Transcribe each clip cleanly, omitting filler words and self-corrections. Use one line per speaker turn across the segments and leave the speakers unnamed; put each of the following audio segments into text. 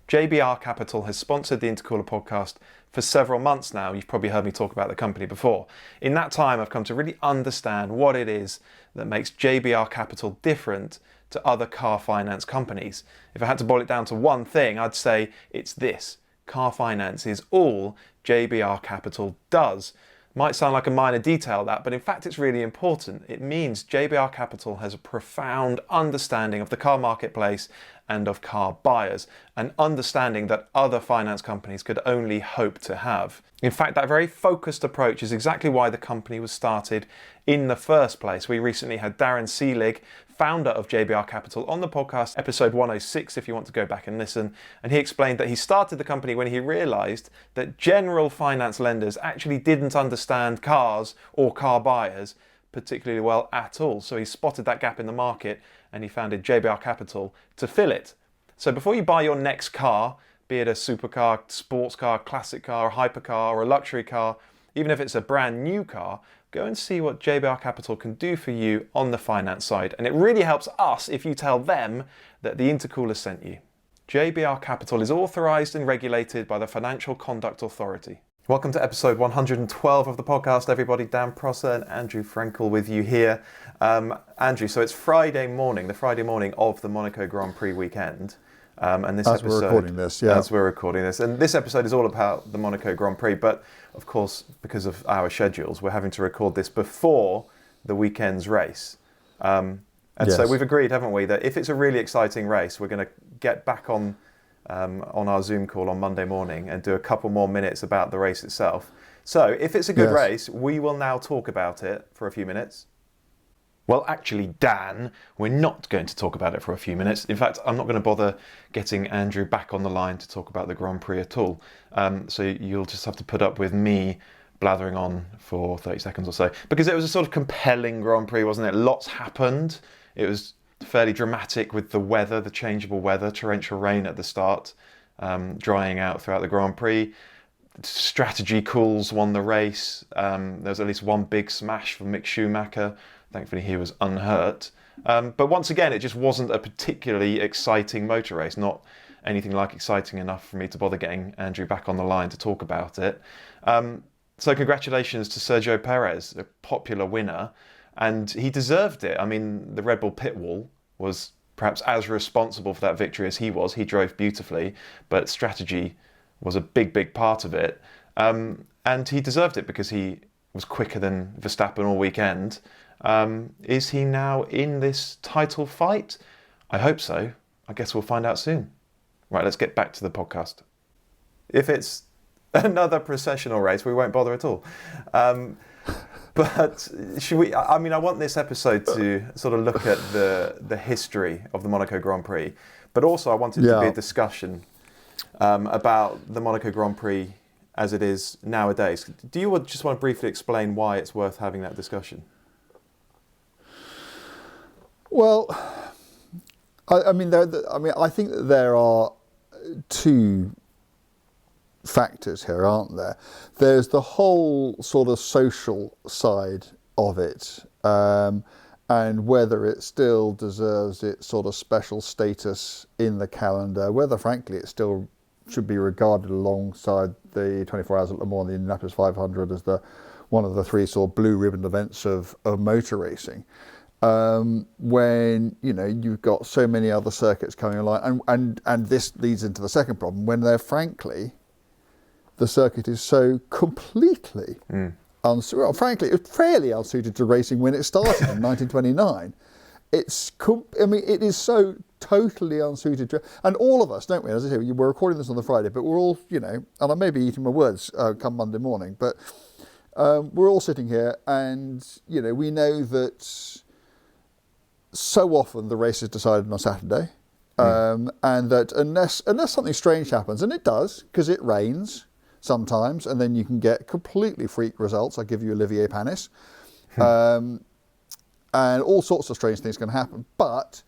JBR Capital has sponsored the Intercooler Podcast for several months now. You've probably heard me talk about the company before. In that time, I've come to really understand what it is that makes JBR Capital different to other car finance companies. If I had to boil it down to one thing, I'd say it's this. Car finance is all JBR Capital does. Might sound like a minor detail that, but in fact it's really important. It means JBR Capital has a profound understanding of the car marketplace and of car buyers, an understanding that other finance companies could only hope to have. In fact, that very focused approach is exactly why the company was started in the first place. We recently had Darren Seelig, founder of JBR Capital, on the podcast, episode 106, if you want to go back and listen. And he explained that he started the company when he realised that general finance lenders actually didn't understand cars or car buyers particularly well at all. So he spotted that gap in the market and he founded JBR Capital to fill it. So before you buy your next car, be it a supercar, sports car, classic car, a hypercar or a luxury car, even if it's a brand new car, go and see what JBR Capital can do for you on the finance side. And it really helps us if you tell them that the Intercooler sent you. JBR Capital is authorised and regulated by the Financial Conduct Authority. Welcome to episode 112 of the podcast, everybody. Dan Prosser and Andrew Frankel with you here. Andrew, so it's Friday morning, the Friday morning of the Monaco Grand Prix weekend. And this
as
episode,
we're recording this, yeah.
As we're recording this. And this episode is all about the Monaco Grand Prix. But of course, because of our schedules, we're having to record this before the weekend's race. Yes. So we've agreed, haven't we, that if it's a really exciting race, we're going to get back on our Zoom call on Monday morning and do a couple more minutes about the race itself. So if it's a good race, we will now talk about it for a few minutes. Well, actually, Dan, we're not going to talk about it for a few minutes. In fact, I'm not going to bother getting Andrew back on the line to talk about the Grand Prix at all. So you'll just have to put up with me blathering on for 30 seconds or so. Because it was a sort of compelling Grand Prix, wasn't it? Lots happened. It was fairly dramatic with the weather, the changeable weather, torrential rain at the start, drying out throughout the Grand Prix. Strategy calls won the race. There was at least one big smash from Mick Schumacher. Thankfully, he was unhurt. But once again, it just wasn't a particularly exciting motor race, not anything like exciting enough for me to bother getting Andrew back on the line to talk about it. So congratulations to Sergio Perez, a popular winner, and he deserved it. I mean, the Red Bull pit wall was perhaps as responsible for that victory as he was. He drove beautifully, but strategy was a big, big part of it. And he deserved it because he was quicker than Verstappen all weekend. Is he now in this title fight? I hope so. I guess we'll find out soon. Right, let's get back to the podcast. If it's another processional race, we won't bother at all. But should we? I mean, I want this episode to sort of look at the history of the Monaco Grand Prix, but also I want it to be a discussion about the Monaco Grand Prix as it is nowadays. Do you just want to briefly explain why it's worth having that discussion?
Well, I think that there are two factors here, aren't there? There's the whole sort of social side of it, and whether it still deserves its sort of special status in the calendar, whether frankly it still should be regarded alongside the 24 Hours at Le Mans and the Indianapolis 500 as one of the three sort of blue ribbon events of motor racing. When you've got so many other circuits coming along, and this leads into the second problem, when the circuit is so completely frankly, it's fairly unsuited to racing when it started in 1929. It is so totally unsuited to, and all of us, don't we? As I say, we're recording this on the Friday, but we're all, and I may be eating my words come Monday morning, but we're all sitting here, and we know that so often the race is decided on Saturday, and that unless something strange happens, and it does, because it rains sometimes, and then you can get completely freak results. I give you Olivier Panis, and all sorts of strange things can happen. But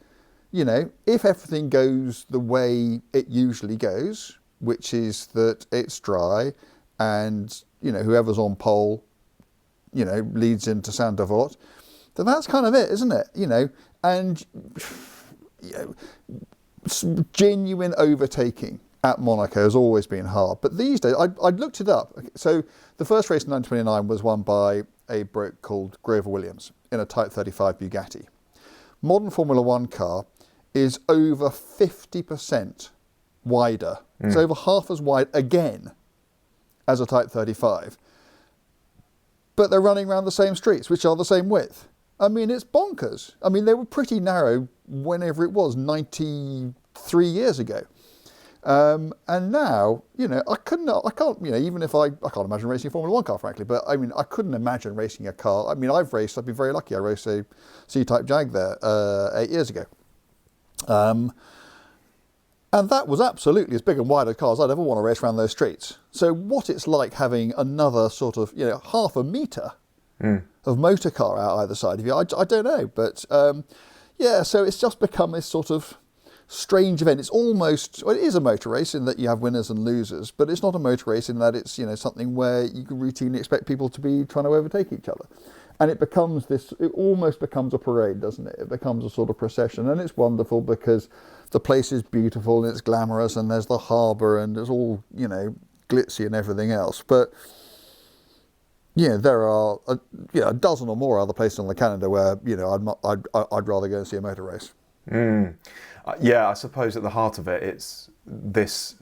if everything goes the way it usually goes, which is that it's dry, and whoever's on pole, leads into Saint-Devote, then that's kind of it, isn't it? And genuine overtaking at Monaco has always been hard. But these days, I looked it up. So the first race in 1929 was won by a bloke called Grover Williams in a Type 35 Bugatti. Modern Formula One car is over 50% wider. It's over half as wide again as a Type 35. But they're running around the same streets, which are the same width. I mean, it's bonkers. I mean, they were pretty narrow whenever it was, 93 years ago. And now, I can't, even if I can't imagine racing a Formula One car, frankly, but I mean, I couldn't imagine racing a car. I mean, I've been very lucky. I raced a C-Type Jag there 8 years ago. And that was absolutely as big and wide a car as I'd ever want to race around those streets. So what it's like having another sort of, half a metre of motor car out either side of you, I don't know. But so it's just become this sort of strange event. It's almost, it is a motor race in that you have winners and losers, but it's not a motor race in that it's, something where you can routinely expect people to be trying to overtake each other. And it almost becomes a parade, doesn't it? It becomes a sort of procession, and it's wonderful because the place is beautiful and it's glamorous and there's the harbour and it's all, glitzy and everything else. But, there are, a dozen or more other places on the calendar where, I'd rather go and see a motor race.
Yeah, I suppose at the heart of it, it's this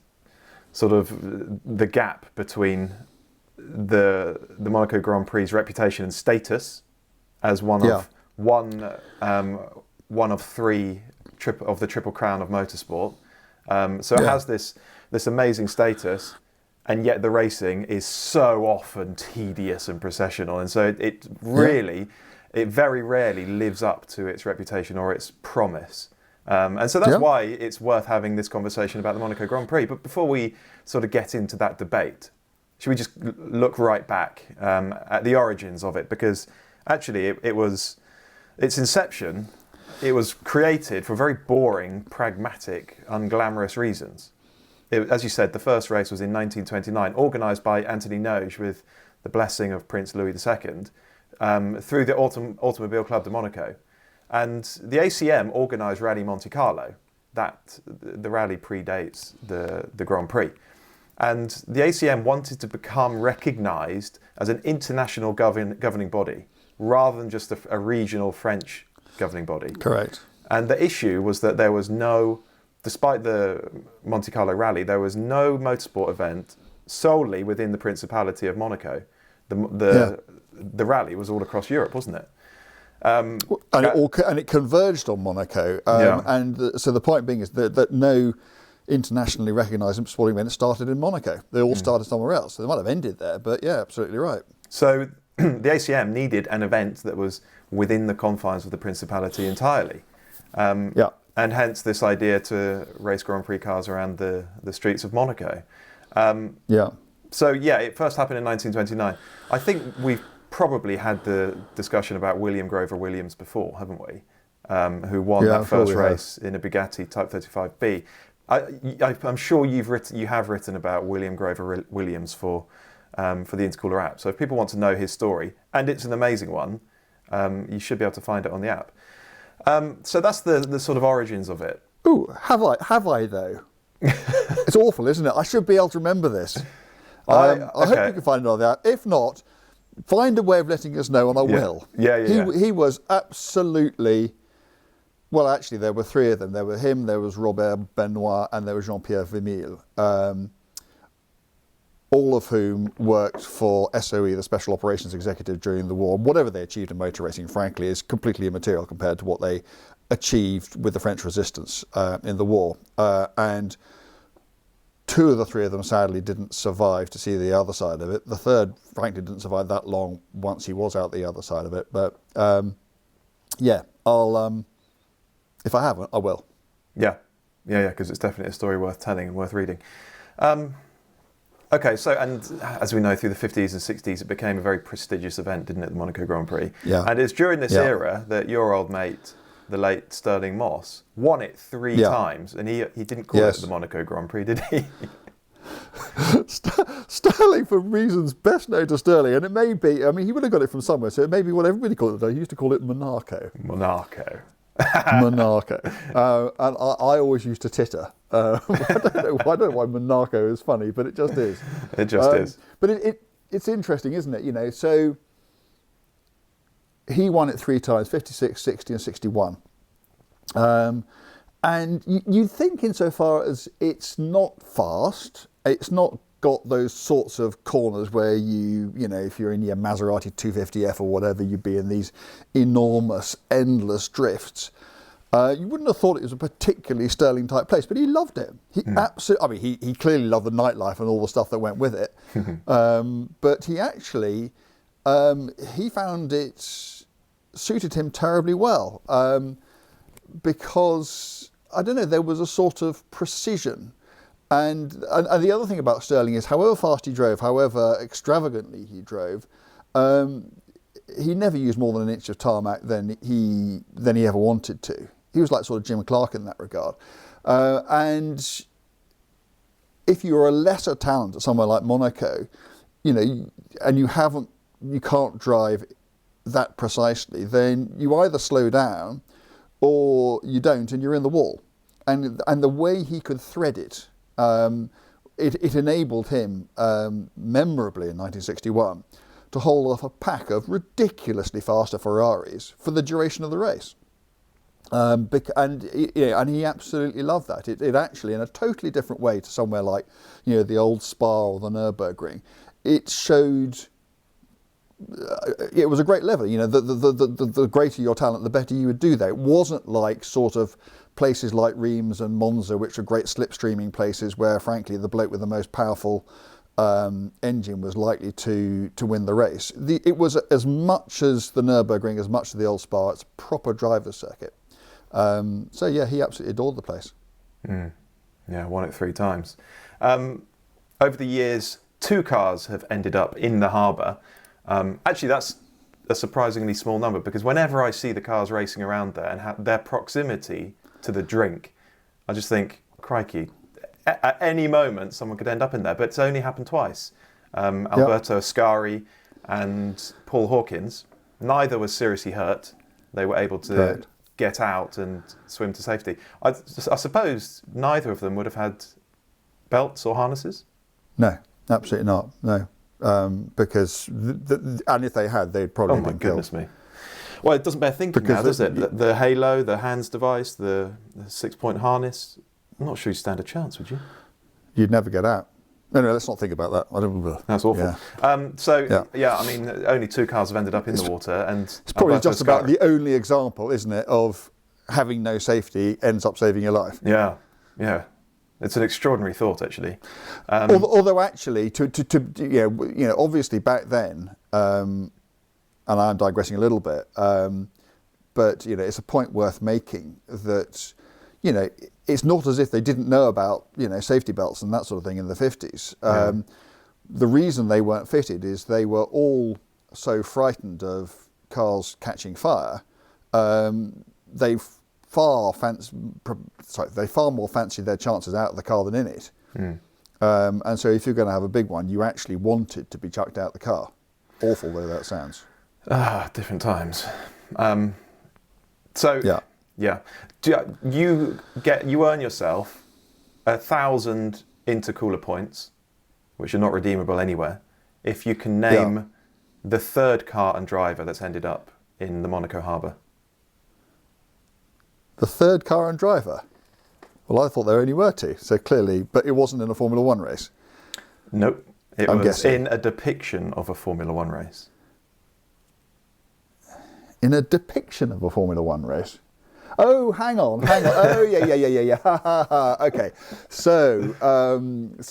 sort of the gap between the Monaco Grand Prix's reputation and status as one of three of the Triple Crown of motorsport. It has this amazing status, and yet the racing is so often tedious and processional, and so it very rarely lives up to its reputation or its promise. And so that's why it's worth having this conversation about the Monaco Grand Prix. But before we sort of get into that debate, should we just look right back at the origins of it? Because actually its inception, it was created for very boring, pragmatic, unglamorous reasons. As you said, the first race was in 1929, organised by Anthony Noge with the blessing of Prince Louis II through the Automobile Club de Monaco. And the ACM organised Rally Monte Carlo. The rally predates the Grand Prix. And the ACM wanted to become recognised as an international governing body rather than just a regional French governing body.
Correct.
And the issue was that there was despite the Monte Carlo rally, there was no motorsport event solely within the Principality of Monaco. The rally was all across Europe, wasn't it?
And it converged on Monaco. So the point being is that no internationally recognised sporting event started in Monaco. They all started somewhere else. So they might have ended there, but yeah, absolutely right.
So the ACM needed an event that was within the confines of the Principality entirely. And hence this idea to race Grand Prix cars around the streets of Monaco. So it first happened in 1929. I think we've probably had the discussion about William Grover Williams before, haven't we? Who won that first race in a Bugatti Type 35B. I'm sure you have written about William Grover Williams for the Intercooler app. So if people want to know his story, and it's an amazing one, you should be able to find it on the app. So that's the sort of origins of it.
Ooh, have I though? It's awful, isn't it? I should be able to remember this. I hope you can find it on the app. If not, find a way of letting us know, and I will. He was absolutely. Well, actually, there were three of them. There were him, there was Robert Benoit, and there was Jean-Pierre Vimille, all of whom worked for SOE, the Special Operations Executive, during the war. Whatever they achieved in motor racing, frankly, is completely immaterial compared to what they achieved with the French resistance in the war. And two of the three of them, sadly, didn't survive to see the other side of it. The third, frankly, didn't survive that long once he was out the other side of it. But, I'll... if I haven't, I will. Yeah,
because it's definitely a story worth telling and worth reading. Okay, so, and as we know, through the 50s and 60s, it became a very prestigious event, didn't it, the Monaco Grand Prix?
Yeah.
And it's during this era that your old mate, the late Sterling Moss, won it three times, and he didn't call it the Monaco Grand Prix, did he?
Sterling, for reasons best known to Sterling, and it may be, I mean, he would have got it from somewhere, so it may be what everybody called it. He used to call it Monaco. Monaco. And I always used to titter. I don't know why Monaco is funny, but it just is.
It just is.
But it's interesting, isn't it? You know, so he won it 3 times, 56, 60 and 61. And you'd think insofar as it's not fast, it's not got those sorts of corners where you know, if you're in your Maserati 250F or whatever, you'd be in these enormous, endless drifts. You wouldn't have thought it was a particularly Sterling type place, but he loved it. He absolutely, I mean, he clearly loved the nightlife and all the stuff that went with it. But he actually, he found it suited him terribly well. Because, I don't know, there was a sort of precision. And the other thing about Sterling is, however fast he drove, however extravagantly he drove, he never used more than an inch of tarmac than he ever wanted to. He was like sort of Jim Clark in that regard. And if you're a lesser talent at somewhere like Monaco, you know, and you can't drive that precisely, then you either slow down or you don't, and you're in the wall. And the way he could thread it, it enabled him memorably in 1961 to hold off a pack of ridiculously faster Ferraris for the duration of the race. And he absolutely loved that. It actually, in a totally different way to somewhere like, you know, the old Spa or the Nürburgring, it showed. It was a great level. You know, the greater your talent, the better you would do that. It wasn't like sort of places like Reims and Monza, which are great slipstreaming places where, frankly, the bloke with the most powerful engine was likely to win the race. It was as much as the Nürburgring, as much as the old Spa. It's a proper driver's circuit. So yeah, he absolutely adored the place.
Yeah, won it 3 times. Over the years, 2 cars have ended up in the harbour. Actually, that's a surprisingly small number, because whenever I see the cars racing around there and their proximity to the drink, I just think, crikey, at any moment someone could end up in there. But it's only happened twice. Alberto Ascari and Paul Hawkins, neither was seriously hurt. They were able to get out and swim to safety. I suppose neither of them would have had belts or harnesses?
No, absolutely not, no. Because and if they had, they'd probably been killed. Oh my
goodness me! Well, it doesn't bear thinking now, does it? The halo, the hands device, the 6-point harness. I'm not sure you'd stand a chance, would you?
You'd never get out. No, let's not think about that.
That's awful. Yeah. I mean, only 2 cars have ended up in the water, and
it's probably Alberto just about the only example, isn't it, of having no safety ends up saving your life.
Yeah. It's an extraordinary thought, actually.
Although actually, obviously back then, and I'm digressing a little bit, but you know, it's a point worth making that, you know, it's not as if they didn't know about, you know, safety belts and that sort of thing in the 50s. The reason they weren't fitted is they were all so frightened of cars catching fire. They far more fancied their chances out of the car than in it. And so if you're going to have a big one, you actually wanted to be chucked out the car. Awful though that sounds.
Different times. Yeah. You earn yourself 1,000 intercooler points, which are not redeemable anywhere, if you can name the 3rd car and driver that's ended up in the Monaco harbour.
The 3rd car and driver? Well, I thought there only were 2, so clearly, but it wasn't in a Formula 1 race.
Nope, it was in a depiction of a Formula 1 race.
In a depiction of a Formula 1 race? Oh, hang on. Oh, yeah. Okay. So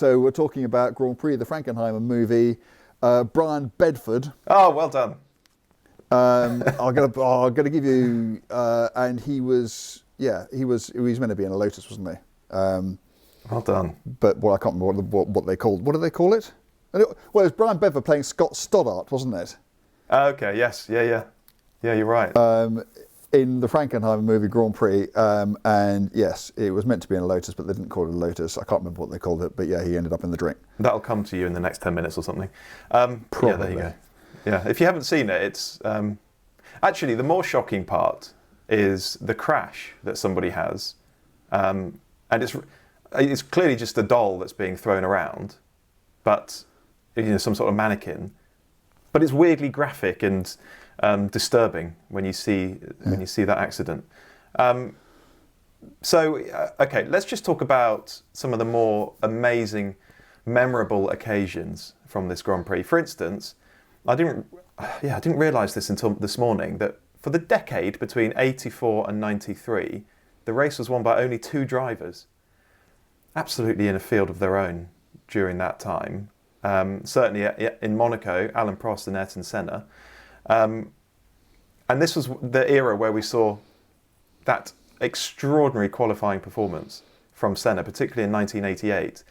we're talking about Grand Prix, the Frankenheimer movie. Brian Bedford.
Oh, well done.
I'm gonna give you. And he was meant to be in a Lotus, wasn't he?
Well done.
But I can't remember what they called. What do they call it? Well, it was Brian Bedford playing Scott Stoddart, wasn't it?
Okay. Yes. Yeah. You're right.
In the Frankenheimer movie Grand Prix, and yes, it was meant to be in a Lotus, but they didn't call it a Lotus. I can't remember what they called it, but yeah, he ended up in the drink.
That'll come to you in the next 10 minutes or something.
Probably.
Yeah, there you go. Yeah, if you haven't seen it, it's actually the more shocking part is the crash that somebody has, and it's clearly just a doll that's being thrown around, but some sort of mannequin. But it's weirdly graphic and disturbing when you see that accident. Okay, let's just talk about some of the more amazing, memorable occasions from this Grand Prix. For instance, I didn't realise this until this morning, that for the decade between 84 and 93, the race was won by only 2 drivers. Absolutely in a field of their own during that time. Certainly in Monaco, Alain Prost and Ayrton Senna. And this was the era where we saw that extraordinary qualifying performance from Senna, particularly in 1988.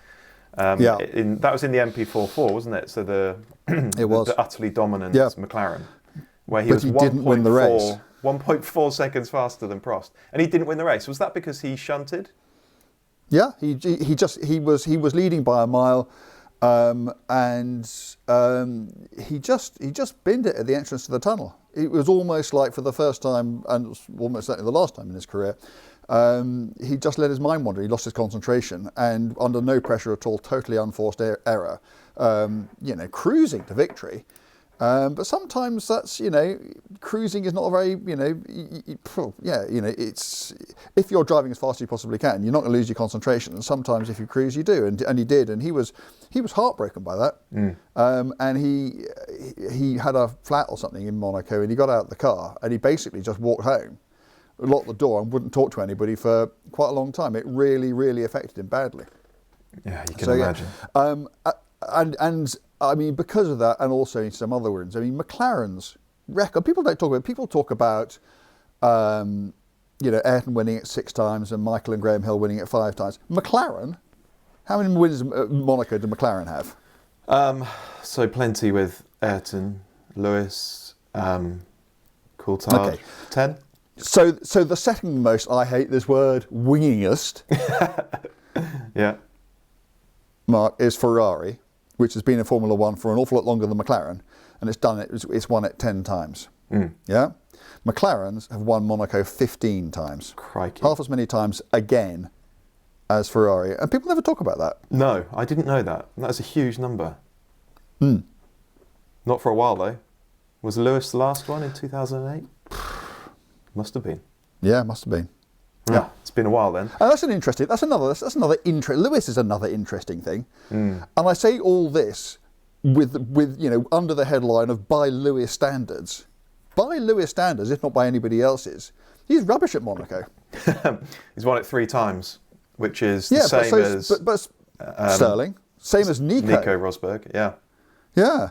That was in the MP44, wasn't it? So the utterly dominant McLaren, where he
didn't win the race.
1.4 seconds faster than Prost, and he didn't win the race. Was that because he shunted?
Yeah, he was leading by a mile, and he just binned it at the entrance to the tunnel. It was almost like, for the first time, and almost certainly the last time in his career, he just let his mind wander. He lost his concentration, and under no pressure at all, totally unforced error, cruising to victory. But sometimes that's, cruising is not a very, it's, if you're driving as fast as you possibly can, you're not going to lose your concentration. And sometimes if you cruise, you do. And he did. And he was heartbroken by that. And he had a flat or something in Monaco, and he got out of the car and he basically just walked home, locked the door, and wouldn't talk to anybody for quite a long time. It really, really affected him badly.
Yeah, you can imagine.
And I mean, because of that, and also in some other words, I mean, McLaren's record, people talk about, Ayrton winning it 6 times and Michael and Graham Hill winning it 5 times. McLaren, how many wins at Monaco did McLaren have?
So plenty with Ayrton, Lewis, Coulthard. Okay. 10?
So the second most, I hate this word, wingingest,
yeah,
Mark, is Ferrari, which has been in Formula One for an awful lot longer than McLaren, and it's won it 10 times. Yeah? McLarens have won Monaco 15 times.
Crikey.
Half as many times again as Ferrari. And people never talk about that.
No, I didn't know that. That's a huge number. Not for a while, though. Was Lewis the last one in 2008? Must have been.
Yeah, must have been.
Yeah, it's been a while then.
That's another interest. Lewis is another interesting thing, and I say all this with under the headline of by Lewis standards. By Lewis standards, if not by anybody else's, he's rubbish at Monaco.
He's won it 3 times, which is the same as
Sterling, same as Nico
Rosberg. Yeah.
Yeah.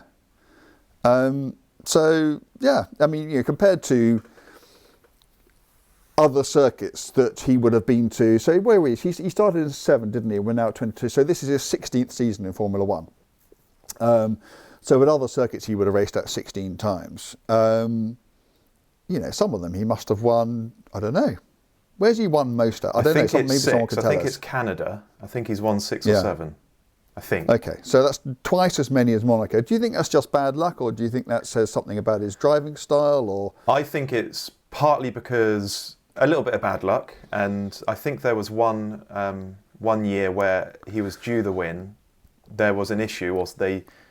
So yeah, I mean, compared to other circuits that he would have been to. So where were he? He started in 7, didn't he? We're now at 22. So this is his 16th season in Formula One. So at other circuits he would have raced at 16 times. Some of them he must have won, I don't know. Where's he won most at? I don't know. Maybe someone could tell us.
I think it's Canada. I think he's won 6 or 7. I think.
Okay, so that's twice as many as Monaco. Do you think that's just bad luck, or do you think that says something about his driving style? Or
I think it's partly because a little bit of bad luck, and I think there was one year where he was due the win. There was an issue, or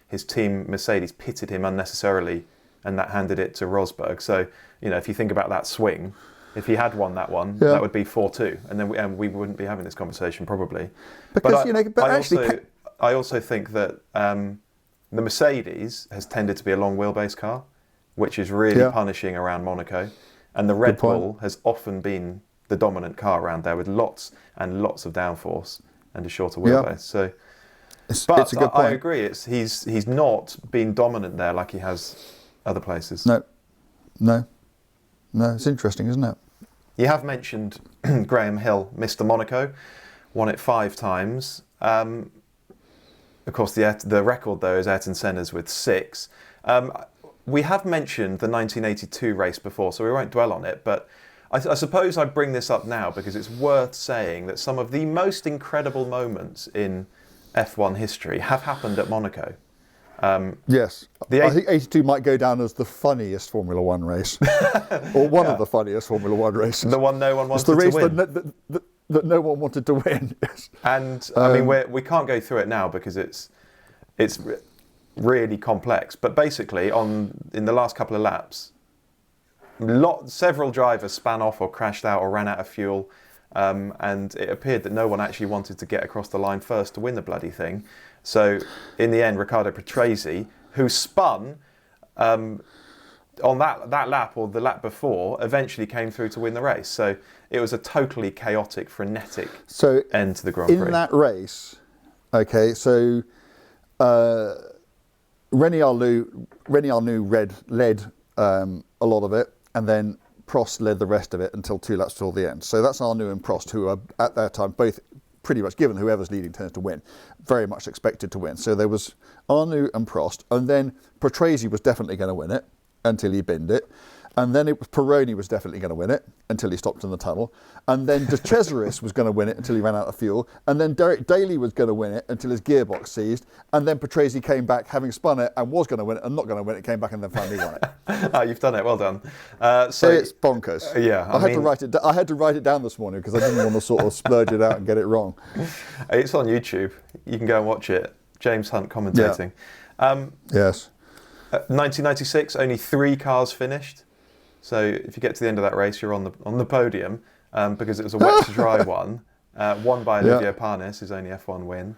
his team Mercedes pitted him unnecessarily, and that handed it to Rosberg. So if you think about that swing, if he had won that one, that would be 4-2, and then we wouldn't be having this conversation probably. Because I also think that the Mercedes has tended to be a long wheelbase car, which is really punishing around Monaco. And the Red Bull has often been the dominant car around there, with lots and lots of downforce and a shorter wheelbase. So, it's a good point. I agree. He's not been dominant there like he has other places.
No. It's interesting, isn't it?
You have mentioned Graham Hill, Mr. Monaco, won it 5 times. Of course, the record though is Ayrton Senna's with 6. We have mentioned the 1982 race before, so we won't dwell on it, but I suppose I bring this up now because it's worth saying that some of the most incredible moments in F1 history have happened at Monaco.
Yes. I think 82 might go down as the funniest Formula One race, or one of the funniest Formula One races.
The one no one wanted
to win.
It's the
race that no one wanted to win. Yes.
And we can't go through it now because it's really complex. But basically, in the last couple of laps, several drivers span off or crashed out or ran out of fuel. And it appeared that no one actually wanted to get across the line first to win the bloody thing. So in the end, Riccardo Patrese, who spun on that lap or the lap before, eventually came through to win the race. So it was a totally chaotic, frenetic end to the Grand Prix.
In that race, okay, so René Arnoux led a lot of it, and then Prost led the rest of it until 2 laps till the end. So that's Arnoux and Prost, who are at that time both pretty much, given whoever's leading tends to win, very much expected to win. So there was Arnoux and Prost, and then Patrese was definitely going to win it until he binned it. And then Pironi was definitely going to win it until he stopped in the tunnel. And then De Cesaris was going to win it until he ran out of fuel. And then Derek Daly was going to win it until his gearbox seized. And then Patrese came back having spun it and was going to win it and not going to win it, came back and then finally won it.
You've done it, well done.
So it's bonkers.
Yeah,
I had to write it down this morning because I didn't want to sort of splurge it out and get it wrong.
It's on YouTube. You can go and watch it. James Hunt commentating.
Yeah. Yes.
1996, only 3 cars finished. So if you get to the end of that race, you're on the podium because it was a wet to dry one, won by Olivier Panis, his only F1 win.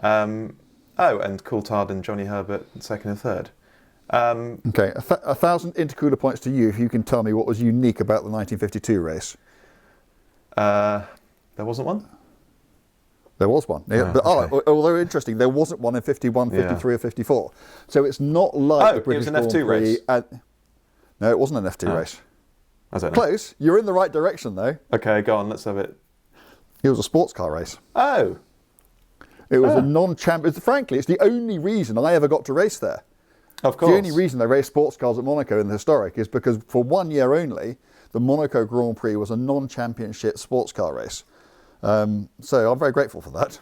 And Coulthard and Johnny Herbert second and third.
Okay, 1,000 intercooler points to you if you can tell me what was unique about the 1952 race.
There wasn't one?
There was one.
Okay.
Although interesting, there wasn't one in 51, 53 or 54. So it's not like the British Grand Prix.
Race.
No, it wasn't an F2 race.
I don't know.
Close. You're in the right direction, though.
Okay, go on. Let's have it.
It was a sports car race.
Oh.
It was a non-champion. Frankly, it's the only reason I ever got to race there.
Of course.
The only reason they race sports cars at Monaco in the historic is because for 1 year only, the Monaco Grand Prix was a non-championship sports car race. So I'm very grateful for that.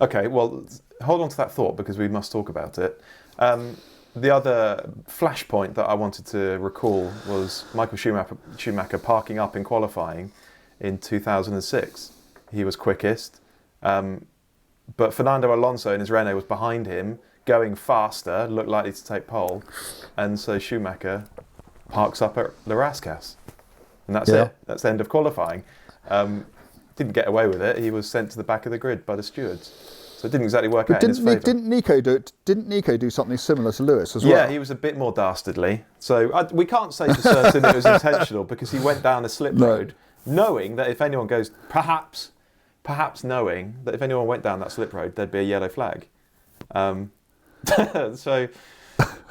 Okay, well, hold on to that thought because we must talk about it. The other flashpoint that I wanted to recall was Michael Schumacher parking up in qualifying in 2006. He was quickest, but Fernando Alonso in his Renault was behind him, going faster, looked likely to take pole, and so Schumacher parks up at Le Rascasse. And that's it. That's the end of qualifying. Didn't get away with it. He was sent to the back of the grid by the stewards. So it didn't exactly work out in his favour.
Didn't Nico do something similar to Lewis as well?
Yeah, he was a bit more dastardly. So we can't say for certain it was intentional because he went down a slip road, knowing that if anyone goes, perhaps knowing that if anyone went down that slip road, there'd be a yellow flag. So,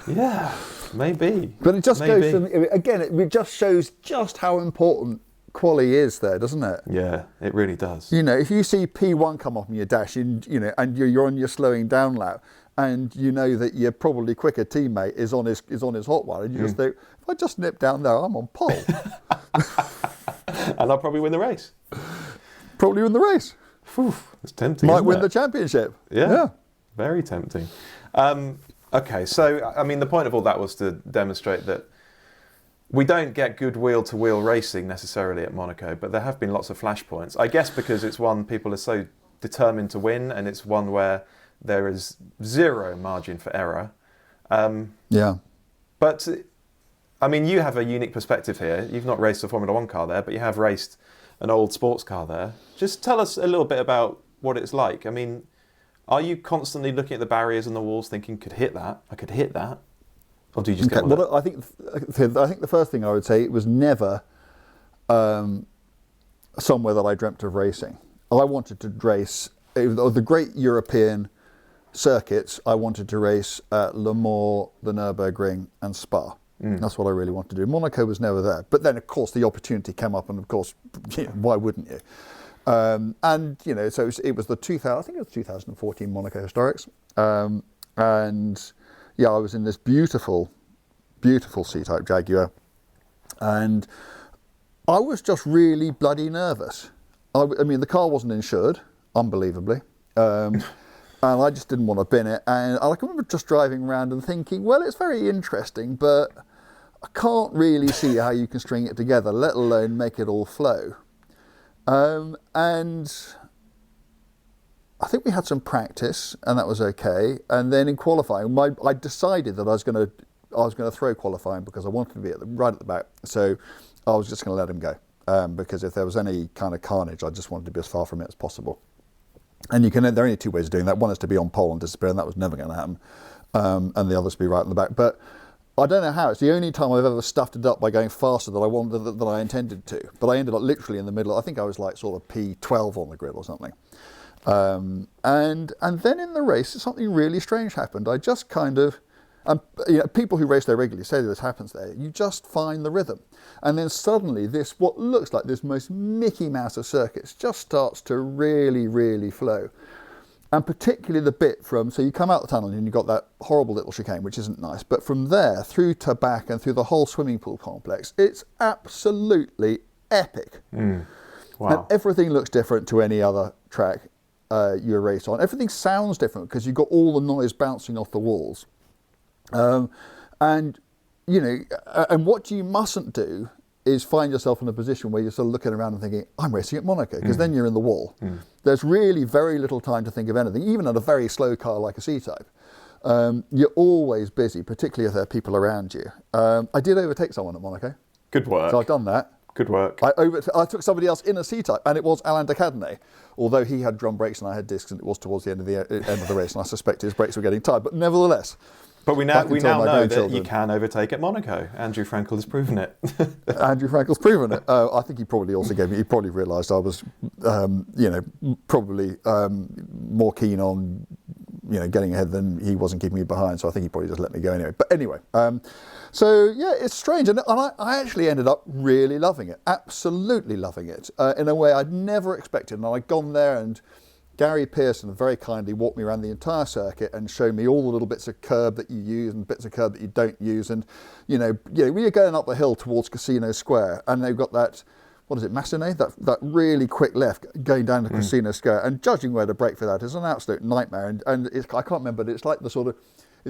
yeah, maybe.
But it just goes to, again, it just shows just how important quali is there, doesn't it?
Yeah, it really does.
You know, if you see P1 come off in your dash, and you're on your slowing down lap, and you know that your probably quicker teammate is on his hot one, and you just think, if I just nip down there, I'm on pole.
And I'll probably win the race.
Probably win the race.
Whew, it's tempting.
Might win the championship.
Yeah, very tempting. Okay, so I mean, the point of all that was to demonstrate that we don't get good wheel-to-wheel racing necessarily at Monaco, but there have been lots of flashpoints. I guess because it's one people are so determined to win, and it's one where there is zero margin for error. But, I mean, you have a unique perspective here. You've not raced a Formula One car there, but you have raced an old sports car there. Just tell us a little bit about what it's like. I mean, are you constantly looking at the barriers and the walls thinking, I could hit that? Or do you just get on
I think the first thing I would say, it was never somewhere that I dreamt of racing. I wanted to race the great European circuits. I wanted to race at Le Mans, the Nürburgring, and Spa. That's what I really wanted to do. Monaco was never there, but then of course the opportunity came up, and of course, why wouldn't you? And you know, so it was the 2014 Monaco Historics, and yeah, I was in this beautiful C-Type Jaguar, and I was just really bloody nervous. I mean, the car wasn't insured, unbelievably, And I just didn't want to bin it. And I can remember just driving around and thinking, well, it's very interesting, but I can't really see how you can string it together, let alone make it all flow. And I think we had some practice, and that was okay. And then in qualifying, I decided that I was going to throw qualifying because I wanted to be right at the back. So I was just going to let him go because if there was any kind of carnage, I just wanted to be as far from it as possible. And there are only two ways of doing that. One is to be on pole and disappear, and that was never going to happen. And the other is to be right in the back. But I don't know how. It's the only time I've ever stuffed it up by going faster than I intended to. But I ended up literally in the middle. I think I was like sort of P12 on the grid or something. And then in the race, something really strange happened. I just kind of, people who race there regularly say that this happens there. You just find the rhythm. And then suddenly what looks like this most Mickey Mouse of circuits just starts to really, really flow. And particularly the bit so you come out the tunnel and you've got that horrible little chicane, which isn't nice. But from there through to back and through the whole swimming pool complex, it's absolutely epic. Wow. And everything looks different to any other track you race on. Everything sounds different because you've got all the noise bouncing off the walls. And what you mustn't do is find yourself in a position where you're sort of looking around and thinking, I'm racing at Monaco, because then you're in the wall. There's really very little time to think of anything, even on a very slow car like a C-Type. You're always busy, particularly if there are people around you. I did overtake someone at Monaco.
Good work.
So I've done that.
Good work.
I took somebody else in a C-Type, and it was Alain de Cadenet, although he had drum brakes and I had discs, and it was towards the end of the race, and I suspect his brakes were getting tired. But nevertheless,
but we now know that you can overtake at Monaco. Andrew Frankel has proven it.
Andrew Frankel's proven it. I think he probably also he probably realised I was, probably more keen on, getting ahead than he wasn't keeping me behind. So I think he probably just let me go anyway. But anyway, so yeah, it's strange. And I actually ended up really loving it, absolutely loving it, in a way I'd never expected. And I'd gone there, and Gary Pearson very kindly walked me around the entire circuit and showed me all the little bits of curb that you use and bits of curb that you don't use. And, we were going up the hill towards Casino Square, and they've got that, what is it, Massenet? That really quick left going down to Casino Square. And judging where to brake for that is an absolute nightmare. And I can't remember, but it's like it's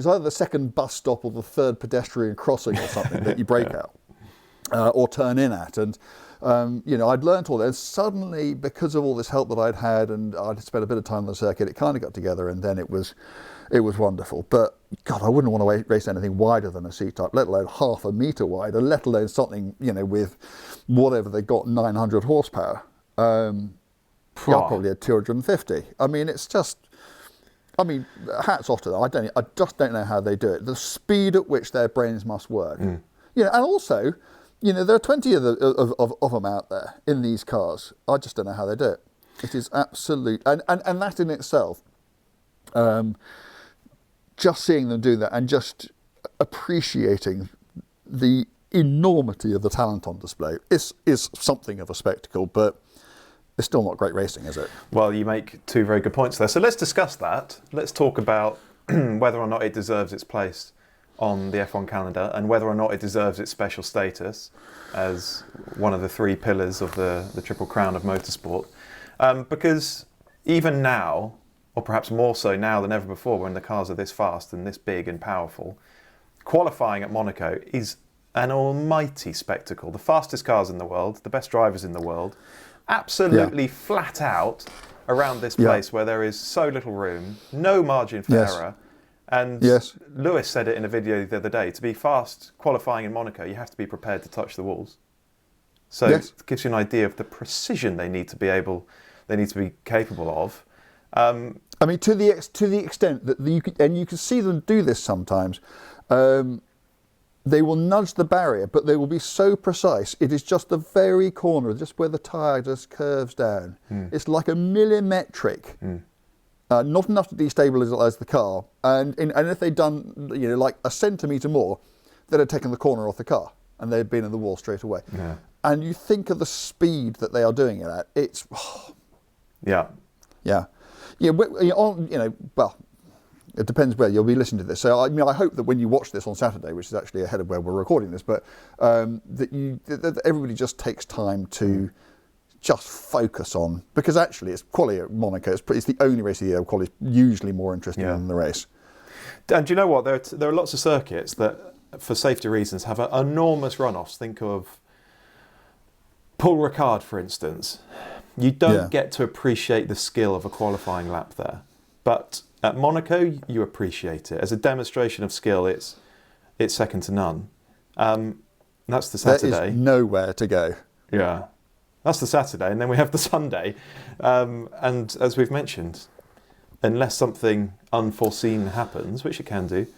either the second bus stop or the third pedestrian crossing or something that you brake out or turn in at. And I'd learnt all that, and suddenly, because of all this help that I'd had, and I'd spent a bit of time on the circuit, it kind of got together, and then it was wonderful. But God, I wouldn't want to race anything wider than a C-Type, let alone half a metre wider, let alone something, with whatever they got, 900 horsepower. I probably had 250. I mean, it's just, hats off to them. I just don't know how they do it. The speed at which their brains must work. And also, there are 20 of them out there in these cars. I just don't know how they do it. It is absolute, and that in itself, just seeing them do that and just appreciating the enormity of the talent on display is something of a spectacle, but it's still not great racing, is it?
Well, you make two very good points there. So let's discuss that. Let's talk about whether or not it deserves its place on the F1 calendar, and whether or not it deserves its special status as one of the three pillars of the Triple Crown of motorsport. Because even now, or perhaps more so now than ever before, when the cars are this fast and this big and powerful, qualifying at Monaco is an almighty spectacle. The fastest cars in the world, the best drivers in the world, absolutely flat out around this place where there is so little room, no margin for error. And Lewis said it in a video the other day, to be fast qualifying in Monaco, you have to be prepared to touch the walls. So it gives you an idea of the precision they need to be capable of.
To the extent that you can see them do this sometimes. They will nudge the barrier, but they will be so precise. It is just the very corner, just where the tyre just curves down. It's like a millimetric. Not enough to destabilise the car, and if they'd done like a centimetre more, they'd have taken the corner off the car and they'd been in the wall straight away. And you think of the speed that they are doing it at. It's well, it depends where you'll be listening to this. So I hope that when you watch this on Saturday, which is actually ahead of where we're recording this, but that everybody just takes time to just focus on, because actually it's quality at Monaco. It's the only race of the year where quality is usually more interesting than the race.
And do you know what? There are lots of circuits that, for safety reasons, have enormous runoffs. Think of Paul Ricard, for instance. You don't get to appreciate the skill of a qualifying lap there. But at Monaco, you appreciate it. As a demonstration of skill, it's second to none. That's the Saturday.
There is nowhere to go.
Yeah. That's the Saturday. And then we have the Sunday. And as we've mentioned, unless something unforeseen happens, which it can do,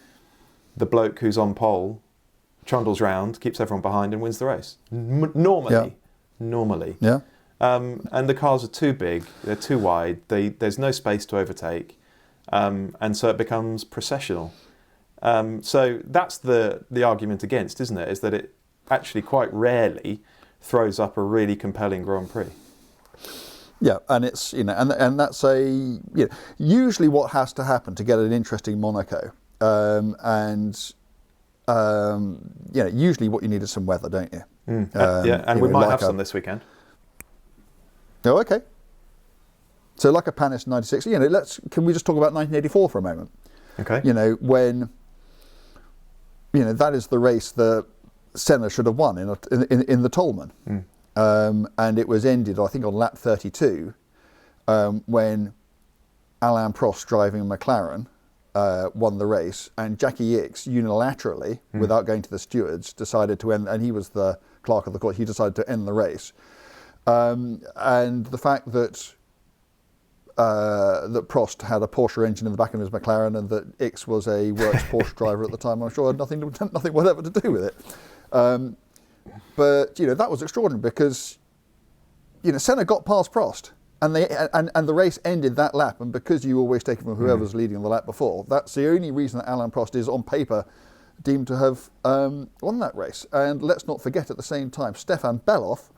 the bloke who's on pole trundles round, keeps everyone behind and wins the race. Normally.
Yeah.
And the cars are too big, they're too wide, there's no space to overtake, and so it becomes processional. So that's the argument against, isn't it? Is that it actually quite rarely throws up a really compelling Grand Prix.
Yeah, and it's and that's usually what has to happen to get an interesting Monaco, usually what you need is some weather, don't you?
And we might have some this weekend.
Oh, okay. So like a Panis 96, can we just talk about 1984 for a moment?
Okay.
When that is the race that Senna should have won in the Tolman. And it was ended, I think, on lap 32, when Alain Prost, driving a McLaren, won the race, and Jackie Ickx unilaterally, without going to the stewards, decided to end, and he was the clerk of the court, he decided to end the race. And the fact that Prost had a Porsche engine in the back of his McLaren, and that Ickx was a works Porsche driver at the time, I'm sure had nothing whatever to do with it. But that was extraordinary, because Senna got past Prost, and the race ended that lap. And because you always take it from whoever's leading on the lap before, that's the only reason that Alain Prost is on paper deemed to have won that race. And let's not forget at the same time, Stefan Beloff,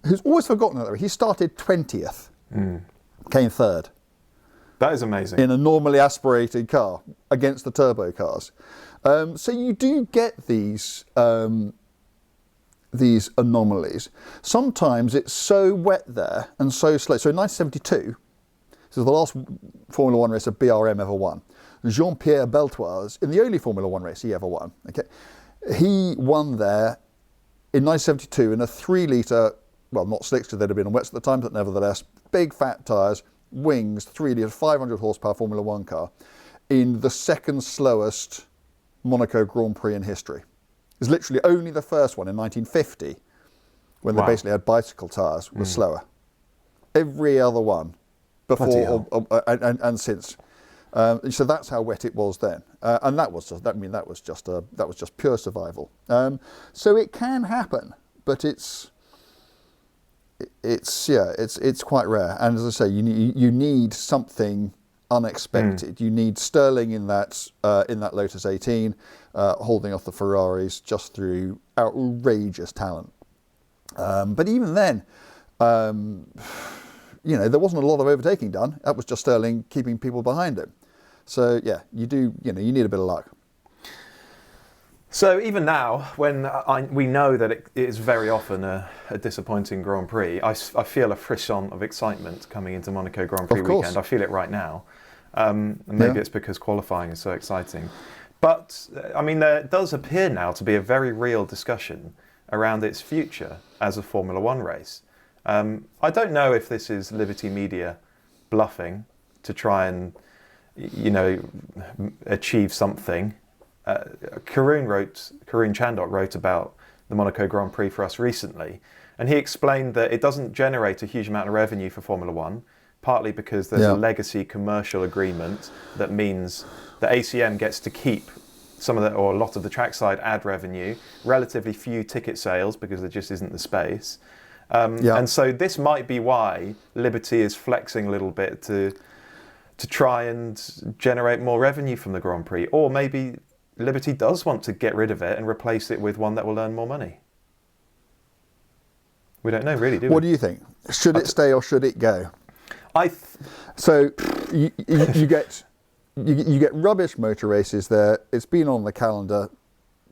who's always forgotten that race, he started 20th, came third.
That is amazing.
In a normally aspirated car against the turbo cars. So you do get these anomalies. Sometimes it's so wet there and so slow. So in 1972, this is the last Formula One race a BRM ever won. Jean-Pierre Beltoise, in the only Formula One race he ever won, he won there in 1972 in a 3-litre, well, not slicks because they'd have been on wets at the time, but nevertheless, big fat tyres, wings, 3-litre, 500 horsepower Formula One car, in the second slowest Monaco Grand Prix in history. It's literally only the first one in 1950, when they basically had bicycle tyres, was slower. Every other one before and since. So that's how wet it was then, and that was just pure survival. So it can happen, but it's quite rare. And as I say, you need something unexpected. You need Sterling in that Lotus 18, holding off the Ferraris just through outrageous talent. But even then, there wasn't a lot of overtaking done. That was just Sterling keeping people behind him. So yeah, you need a bit of luck.
So even now, when we know that it is very often a disappointing Grand Prix, I feel a frisson of excitement coming into Monaco Grand Prix weekend. I feel it right now. Maybe it's because qualifying is so exciting. But, there does appear now to be a very real discussion around its future as a Formula One race. I don't know if this is Liberty Media bluffing to try and, achieve something. Karun Chandok wrote about the Monaco Grand Prix for us recently, and he explained that it doesn't generate a huge amount of revenue for Formula One, partly because there's a legacy commercial agreement that means that ACM gets to keep some of or a lot of the trackside ad revenue, relatively few ticket sales because there just isn't the space. And so this might be why Liberty is flexing a little bit to try and generate more revenue from the Grand Prix, or maybe Liberty does want to get rid of it and replace it with one that will earn more money. We don't know, really, do we?
What do you think? Should it stay or should it go? So you get rubbish motor races there. It's been on the calendar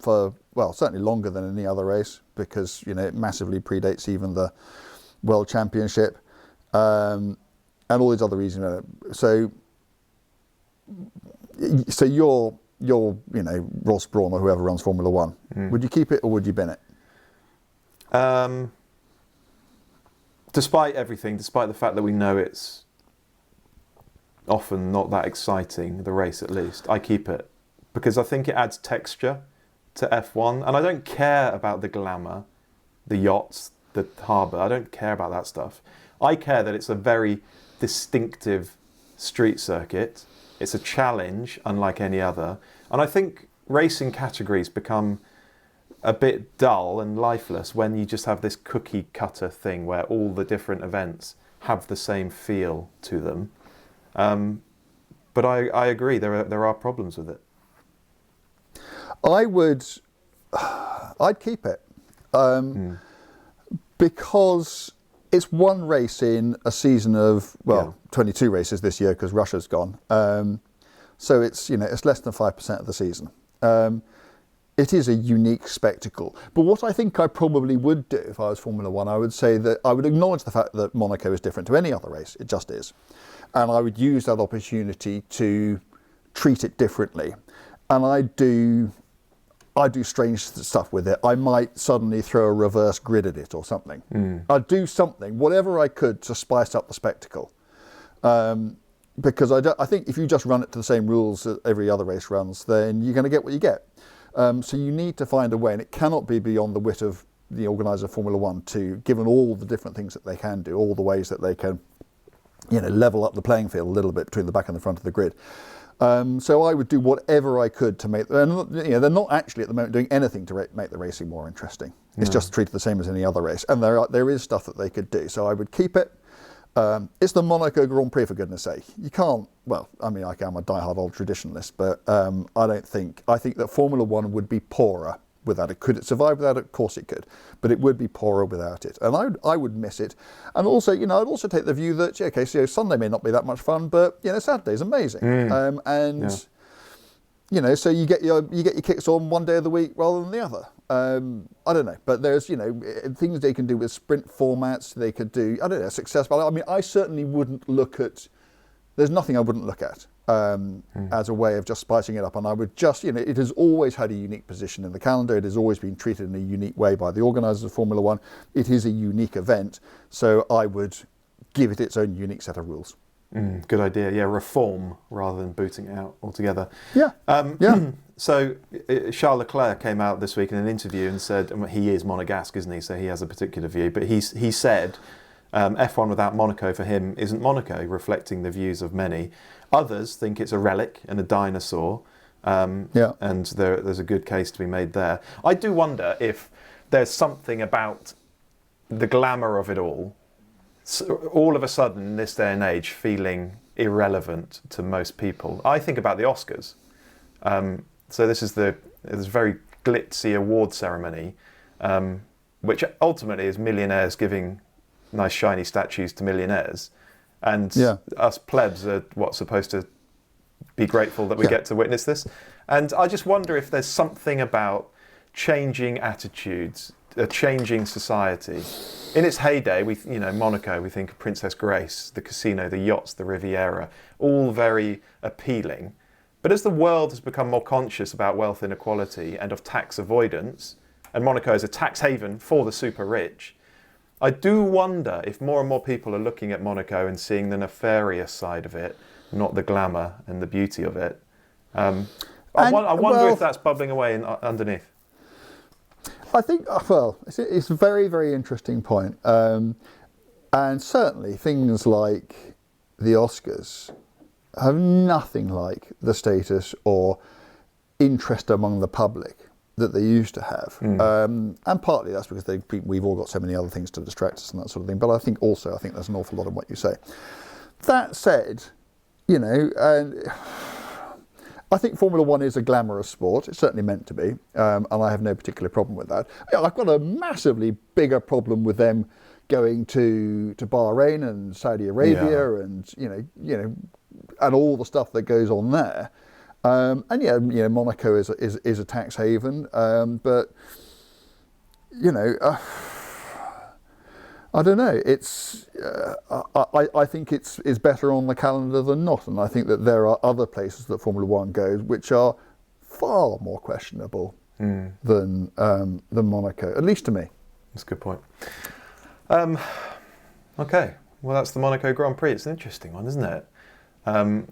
for, well, certainly longer than any other race, because, you know, it massively predates even the World Championship, and all these other reasons. So you're, you know, Ross Brawn or whoever runs Formula One. Would you keep it or would you bin it?
Despite everything, despite the fact that we know it's often not that exciting, the race at least, I keep it. Because I think it adds texture to F1. And I don't care about the glamour, the yachts, the harbour. I don't care about that stuff. I care that it's a very distinctive street circuit. It's a challenge unlike any other. And I think racing categories become a bit dull and lifeless when you just have this cookie cutter thing where all the different events have the same feel to them. But I agree, there are problems with it.
I'd keep it. Because it's one race in a season of, 22 races this year because Russia's gone. So it's, you know, it's less than 5% of the season. It is a unique spectacle. But what I think I probably would do if I was Formula One, I would say that I would acknowledge the fact that Monaco is different to any other race. It just is. And I would use that opportunity to treat it differently. And I do strange stuff with it. I might suddenly throw a reverse grid at it or something. I'd do something, whatever I could, to spice up the spectacle. Because I think if you just run it to the same rules that every other race runs, then you're going to get what you get. So you need to find a way, and it cannot be beyond the wit of the organiser of Formula One to, given all the different things that they can do, all the ways that they can, you know, level up the playing field a little bit between the back and the front of the grid. So I would do whatever I could to make, you know, they're not actually at the moment doing anything to make the racing more interesting. It's just treated the same as any other race, and there is stuff that they could do. So I would keep it. It's the Monaco Grand Prix, for goodness sake. You can't, well, I mean, I'm a diehard old traditionalist, but I think that Formula One would be poorer without it. Could it survive without it? Of course it could, but it would be poorer without it. And I would miss it. And also, you know, I'd also take the view that, okay, so Sunday may not be that much fun, but, you know, Saturday's amazing. You know, so you get your kicks on one day of the week rather than the other. I don't know, but there's, you know, things they can do with sprint formats. They could do, I don't know, successful. I mean, I certainly wouldn't look at. There's nothing I wouldn't look at as a way of just spicing it up. And I would just, you know, it has always had a unique position in the calendar. It has always been treated in a unique way by the organisers of Formula One. It is a unique event, so I would give it its own unique set of rules.
Good idea. Yeah, reform rather than booting it out altogether.
Yeah.
So Charles Leclerc came out this week in an interview and said, and he is Monegasque, isn't he? So he has a particular view. But he said F1 without Monaco for him isn't Monaco, reflecting the views of many. Others think it's a relic and a dinosaur. And there's a good case to be made there. I do wonder if there's something about the glamour of it all of a sudden in this day and age feeling irrelevant to most people. I think about the Oscars. So this is this very glitzy award ceremony, which ultimately is millionaires giving nice shiny statues to millionaires, and us plebs are supposed to be grateful that we get to witness this. And I just wonder if there's something about changing attitudes, a changing society. In its heyday, Monaco, we think of Princess Grace, the casino, the yachts, the Riviera, all very appealing. But as the world has become more conscious about wealth inequality and of tax avoidance, and Monaco is a tax haven for the super rich, I do wonder if more and more people are looking at Monaco and seeing the nefarious side of it, not the glamour and the beauty of it. I wonder if that's bubbling away underneath.
I think, it's a very, very interesting point. And certainly things like the Oscars have nothing like the status or interest among the public that they used to have. And partly that's because we've all got so many other things to distract us and that sort of thing. But I think there's an awful lot in what you say. That said, you know, I think Formula One is a glamorous sport. It's certainly meant to be, and I have no particular problem with that. I've got a massively bigger problem with them going to Bahrain and Saudi Arabia, and you know, and all the stuff that goes on there. And Monaco is a tax haven, but I don't know. It's I think it's better on the calendar than not, and I think that there are other places that Formula One goes which are far more questionable than Monaco, at least to me.
That's a good point. Okay, well that's the Monaco Grand Prix. It's an interesting one, isn't it? And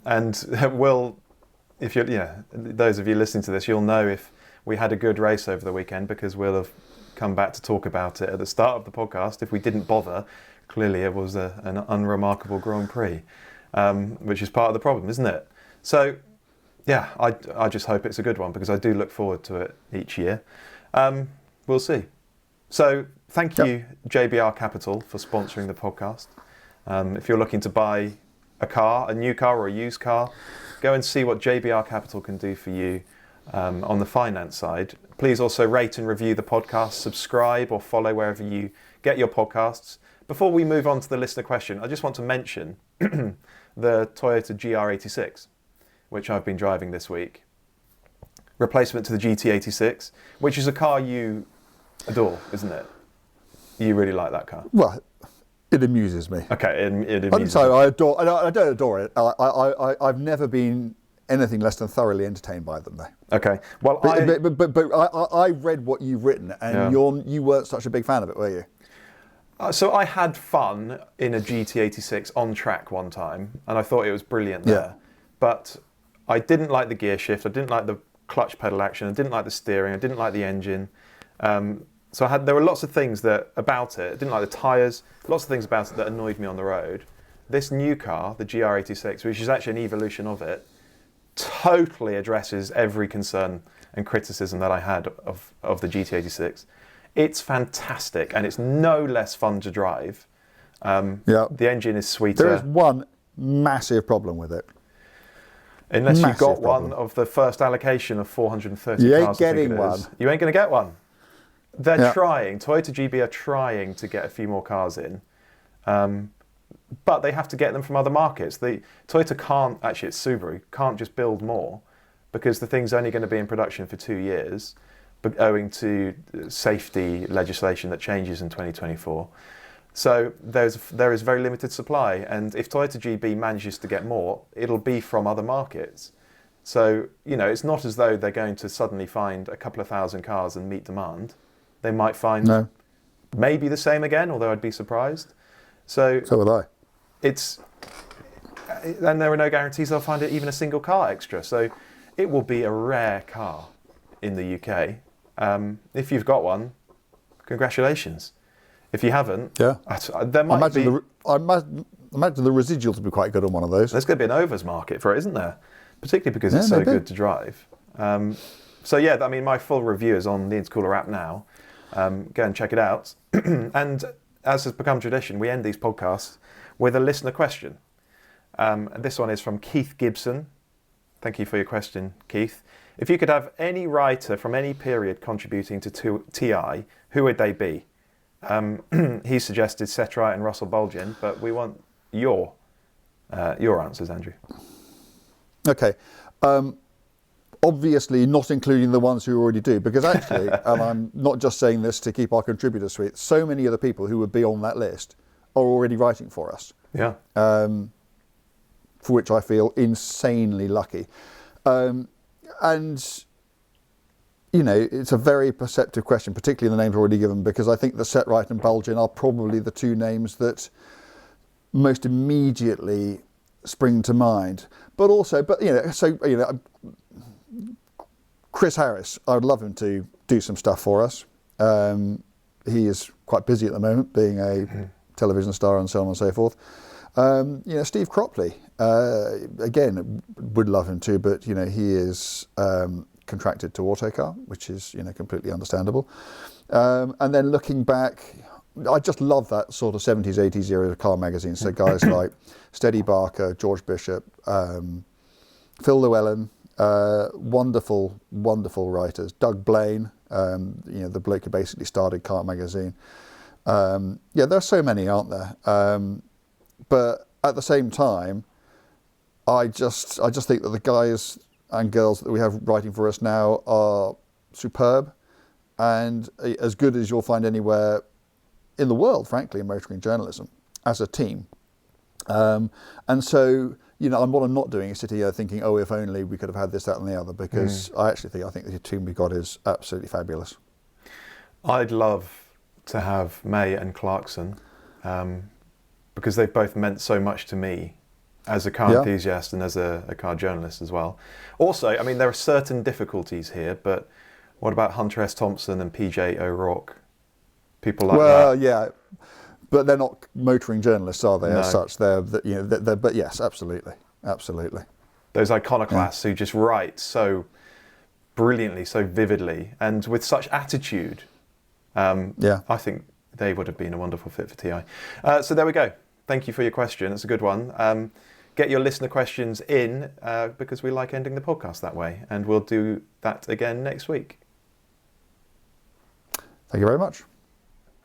if you're, those of you listening to this, you'll know if we had a good race over the weekend because we'll have come back to talk about it at the start of the podcast. If we didn't bother, clearly it was an unremarkable Grand Prix, which is part of the problem, isn't it? So, yeah, I just hope it's a good one because I do look forward to it each year. We'll see. So, thank you, JBR Capital, for sponsoring the podcast. If you're looking to buy a new car or a used car, go and see what JBR Capital can do for you on the finance side. Please also rate and review the podcast, subscribe or follow wherever you get your podcasts. Before we move on to the listener question, I just want to mention the Toyota GR86, which I've been driving this week. Replacement to the GT86, which is a car you adore, isn't it? You really like that car.
Well, it amuses me.
Okay, it amuses
me. I don't adore it. I've never been anything less than thoroughly entertained by them, though.
Okay. Well,
but I read what you've written, and you weren't such a big fan of it, were you?
So I had fun in a GT86 on track one time, and I thought it was brilliant there. Yeah. But I didn't like the gear shift. I didn't like the clutch pedal action. I didn't like the steering. I didn't like the engine. So there were lots of things about it. I didn't like the tyres. Lots of things about it that annoyed me on the road. This new car, the GR86, which is actually an evolution of it, totally addresses every concern and criticism that I had of the GT86. It's fantastic, and it's no less fun to drive. The engine is sweeter.
There is one massive problem with it.
Unless you've got one of the first allocation of 430
you
cars.
You ain't getting one.
You ain't going to get one. They're trying. Toyota GP are trying to get a few more cars in. But they have to get them from other markets. Toyota can't, actually it's Subaru, can't just build more because the thing's only going to be in production for 2 years, but owing to safety legislation that changes in 2024. So there is very limited supply, and if Toyota GB manages to get more, it'll be from other markets. So, it's not as though they're going to suddenly find a couple of thousand cars and meet demand. They might find maybe the same again, although I'd be surprised. So
would I.
And there are no guarantees they'll find it even a single car extra. So it will be a rare car in the UK. If you've got one, congratulations. If you haven't, there might be.
I imagine the residuals will be quite good on one of those.
There's going to be an overs market for it, isn't there? Particularly because it's so good to drive. My full review is on the Intercooler app now. Go and check it out. And as has become tradition, we end these podcasts with a listener question. This one is from Keith Gibson. Thank you for your question, Keith. If you could have any writer from any period contributing to TI, who would they be? He suggested Setright and Russell Bulgin, but we want your answers, Andrew.
Okay. Obviously not including the ones who already do, because actually, and I'm not just saying this to keep our contributors sweet, so many of the people who would be on that list are already writing for us.
Yeah.
For which I feel insanely lucky. It's a very perceptive question, particularly the names already given, because I think that Setright and Bulgin are probably the two names that most immediately spring to mind. Chris Harris, I would love him to do some stuff for us. He is quite busy at the moment, being a television star and so on and so forth. Steve Cropley, again, would love him to, but he is contracted to Autocar, which is completely understandable. And then looking back, I just love that sort of 70s, 80s era of car magazines. So guys like Steady Barker, George Bishop, Phil Llewellyn, wonderful, wonderful writers. Doug Blaine, the bloke who basically started Car Magazine. There are so many, aren't there? But at the same time, I just think that the guys and girls that we have writing for us now are superb and as good as you'll find anywhere in the world, frankly, in motoring journalism as a team. And so, what I'm not doing is sitting here thinking, oh, if only we could have had this, that and the other, because I think the team we got is absolutely fabulous.
I'd love to have May and Clarkson because they've both meant so much to me as a car enthusiast and as a car journalist as well. Also, I mean, there are certain difficulties here, but what about Hunter S. Thompson and PJ O'Rourke? People like that.
Well, yeah, but they're not motoring journalists, are they? No. As such, but yes, absolutely.
Those iconoclasts who just write so brilliantly, so vividly, and with such attitude. I think they would have been a wonderful fit for TI. So there we go. Thank you for your question. It's a good one. Get your listener questions in because we like ending the podcast that way, and we'll do that again next week.
Thank you very much.